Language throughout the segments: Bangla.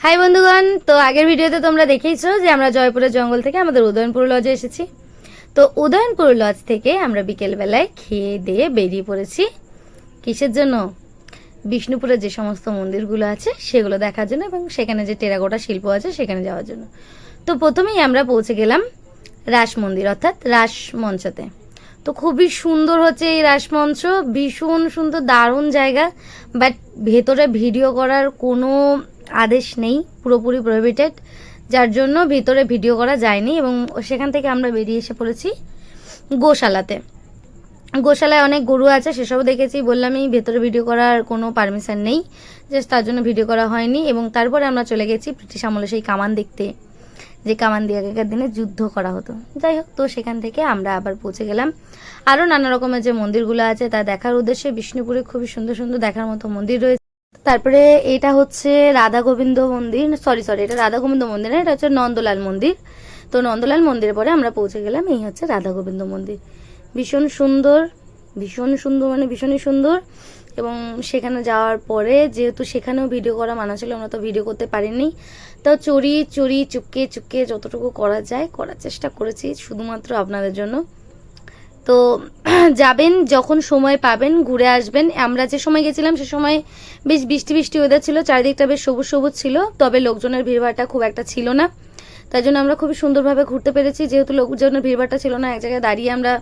হাই বন্ধুগণ, তো আগের ভিডিওতে তোমরা দেখেইছো যে আমরা জয়পুরের জঙ্গল থেকে আমাদের উদয়নপুর লজে এসেছি। তো উদয়নপুর লজ থেকে আমরা বিকেলবেলায় খেয়ে দিয়ে বেরিয়ে পড়েছি কিসের জন্য? বিষ্ণুপুরের যে সমস্ত মন্দিরগুলো আছে সেগুলো দেখার জন্য এবং সেখানে যে টেরাকোটা শিল্প আছে সেখানে যাওয়ার জন্য। তো প্রথমেই আমরা পৌঁছে গেলাম রাস মন্দির অর্থাৎ রাস মঞ্চতে। তো খুবই সুন্দর হচ্ছে এই রাসমঞ্চ, ভীষণ সুন্দর, দারুণ জায়গা। বাট ভেতরে ভিডিও করার কোনো আদেশ নেই, পুরোপুরি প্রহিবিটেড, যার জন্য ভিতরে ভিডিও করা যায়নি। এবং সেখান থেকে আমরা বেরিয়ে এসে পড়েছি গোশালাতে। গোশালায় অনেক গরু আছে, সেসব দেখেছি। বললামই ভেতরে ভিডিও করার কোনো পারমিশন নেই, জাস্ট তার জন্য ভিডিও করা হয়নি। এবং তারপরে আমরা চলে গেছি ব্রিটিশ আমলে সেই কামান দেখতে, যে কামান দিয়ে আগেকার দিনে যুদ্ধ করা হতো। যাই হোক, তো সেখান থেকে আমরা আবার পৌঁছে গেলাম আরও নানা রকমের যে মন্দিরগুলো আছে তা দেখার উদ্দেশ্যে। বিষ্ণুপুরে খুবই সুন্দর সুন্দর দেখার মতো মন্দির রয়েছে। তারপরে এটা হচ্ছে রাধা গোবিন্দ মন্দির, সরি এটা রাধা গোবিন্দ মন্দির না, এটা হচ্ছে নন্দলাল মন্দির। তো নন্দলাল মন্দিরের পরে আমরা পৌঁছে গেলাম এই হচ্ছে রাধা গোবিন্দ মন্দির। ভীষণ সুন্দর, ভীষণ সুন্দর, মানে ভীষণই সুন্দর। এবং সেখানে যাওয়ার পরে যেহেতু সেখানেও ভিডিও করা মানা ছিল, আমরা তো ভিডিও করতে পারিনি। তো চুরি চুপকে চুপকে যতটুকু করা যায় করার চেষ্টা করেছি শুধুমাত্র আপনাদের জন্য। তো যাবেন, যখন সময় পাবেন ঘুরে আসবেন। আমরা যে সময় গেছিলাম সে সময় বেশ বৃষ্টি ওয়েদার ছিল, চারিদিকটা বেশ সবুজ সবুজ ছিল, তবে লোকজনের ভিড়ভাড়টা খুব একটা ছিল না। তাই জন্য আমরা খুবই সুন্দরভাবে ঘুরতে পেরেছি। যেহেতু লোকজনের ভিড়ভাড়টা ছিল না, এক জায়গায় দাঁড়িয়ে আমরা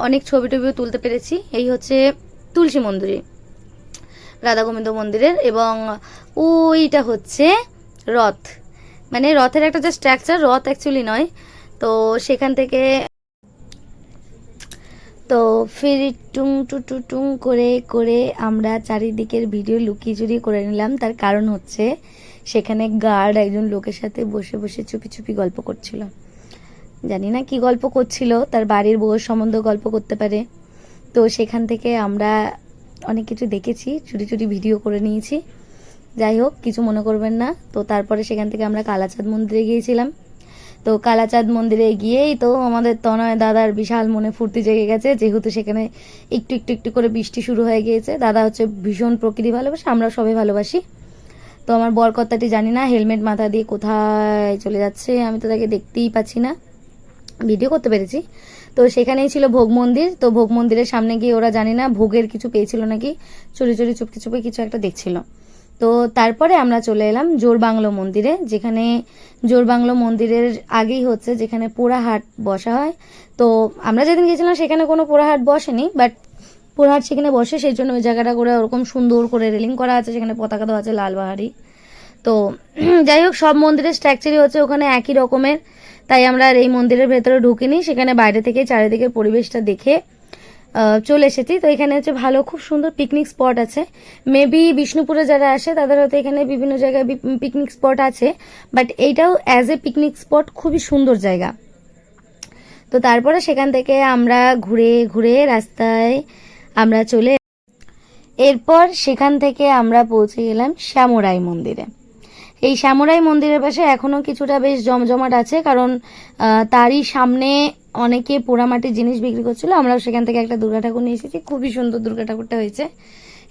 অনেক ছবি টবিও তুলতে পেরেছি। এই হচ্ছে তুলসী মন্দিরে, রাধা গোবিন্দ মন্দিরের। এবং ওইটা হচ্ছে রথ, মানে রথের একটা যে স্ট্রাকচার, রথ অ্যাকচুয়ালি নয়। তো সেখান থেকে তো ফির টুং টুং করে করে আমরা চারিদিকের ভিডিও লুকিয়ে চুরিয়ে করে নিলাম। তার কারণ হচ্ছে সেখানে গার্ড একজন লোকের সাথে বসে বসে চুপি চুপি গল্প করছিল। জানি না কি গল্প করছিল, তার বাড়ির বউয়ের সম্বন্ধে গল্প করতে পারে। তো সেখান থেকে আমরা অনেক কিছু দেখেছি, চুরি ভিডিও করে নিয়েছি। যাই হোক, কিছু মনে করবেন না। তো তারপরে সেখান থেকে আমরা কালাচাঁদ মন্দিরে গিয়েছিলাম। তো কালাচাঁদ মন্দিরে গিয়েই তো আমাদের তনয় দাদার বিশাল মনে ফুর্তি জেগে গেছে, যেহেতু সেখানে একটু করে বৃষ্টি শুরু হয়ে গিয়েছে। দাদা হচ্ছে ভীষণ প্রকৃতি ভালোবাসে, আমরা সবাই ভালোবাসি। তো আমার বরকর্তাটি জানি না হেলমেট মাথা দিয়ে কোথায় চলে যাচ্ছে, আমি তো তাকে দেখতেই পাচ্ছি না। ভিডিও করতে পেরেছি। তো সেখানেই ছিল ভোগ মন্দির। তো ভোগ মন্দিরের সামনে গিয়ে ওরা জানি না ভোগের কিছু পেয়েছিল নাকি, চুরি চুপকে কিছু একটা দেখছিল। তো তারপরে আমরা চলে এলাম জোরবাংলো মন্দিরে, যেখানে জোরবাংলো মন্দিরের আগেই হচ্ছে যেখানে পোড়াহাট বসা হয়। তো আমরা যেদিন গেছিলাম সেখানে কোনো পোড়াহাট বসেনি, বাট পোড়াহাট সেখানে বসে, সেই জন্য ওই জায়গাটা করে ওরকম সুন্দর করে রেলিং করা আছে, সেখানে পতাকা দেওয়া আছে লাল বাহারি। তো যাই হোক, সব মন্দিরের স্ট্রাকচারই হচ্ছে ওখানে একই রকমের, তাই আমরা আর এই মন্দিরের ভেতরে ঢুকিনি, সেখানে বাইরে থেকে চারিদিকের পরিবেশটা দেখে চলে এসেছি। তো এখানে হচ্ছে ভালো খুব সুন্দর পিকনিক স্পট আছে। মেবি বিষ্ণুপুরে যারা আসে তাদের হয়তো এখানে বিভিন্ন জায়গায় পিকনিক স্পট আছে, বাট এইটাও অ্যাজ এ পিকনিক স্পট খুবই সুন্দর জায়গা। তো তারপরে সেখান থেকে আমরা ঘুরে ঘুরে রাস্তায় আমরা চলে, এরপর সেখান থেকে আমরা পৌঁছে গেলাম শ্যামরাই মন্দিরে। এই শ্যামরাই মন্দিরের পাশে এখনও কিছুটা বেশ জমজমাট আছে, কারণ তারই সামনে অনেকে পোড়ামাটির জিনিস বিক্রি করছিল। আমরাও সেখান থেকে একটা দুর্গা ঠাকুর নিয়ে এসেছি, খুবই সুন্দর দুর্গা ঠাকুরটা হয়েছে।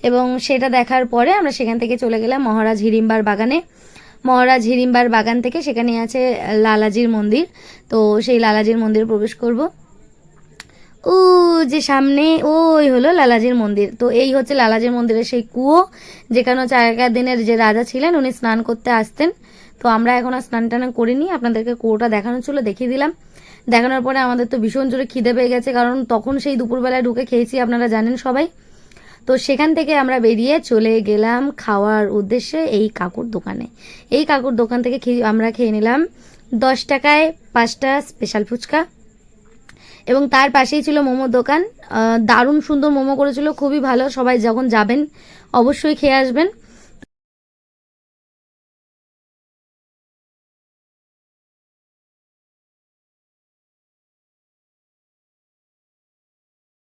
এবং সেটা দেখার পরে আমরা সেখান থেকে চলে গেলাম মহারাজ হিড়িম্বার বাগানে। মহারাজ হিড়িম্বার বাগান থেকে সেখানে আছে লালাজির মন্দির। তো সেই লালাজির মন্দিরে প্রবেশ করব। ও যে সামনে ওই হলো লালাজির মন্দির। তো এই হচ্ছে লালাজির মন্দিরের সেই কুয়ো, যেখানে হচ্ছে আগেকার দিনের যে রাজা ছিলেন উনি স্নান করতে আসতেন। তো আমরা এখন আর স্নান টান করিনি, আপনাদেরকে কুয়োটা দেখানো ছিল, দেখিয়ে দিলাম। দেখানোর পরে আমাদের তো ভীষণ জোরে খিদে পেয়ে গেছে, কারণ তখন সেই দুপুরবেলায় ঢুকে খেয়েছি, আপনারা জানেন সবাই। তো সেখান থেকে আমরা বেরিয়ে চলে গেলাম খাওয়ার উদ্দেশ্যে এই কাকুর দোকানে। এই কাকুর দোকান থেকে আমরা খেয়ে নিলাম 10 টাকায় 5টা স্পেশাল ফুচকা, এবং তার পাশেই ছিল মোমোর দোকান। দারুণ সুন্দর মোমো করেছিল, খুবই ভালো। সবাই যখন যাবেন অবশ্যই খেয়ে আসবেন।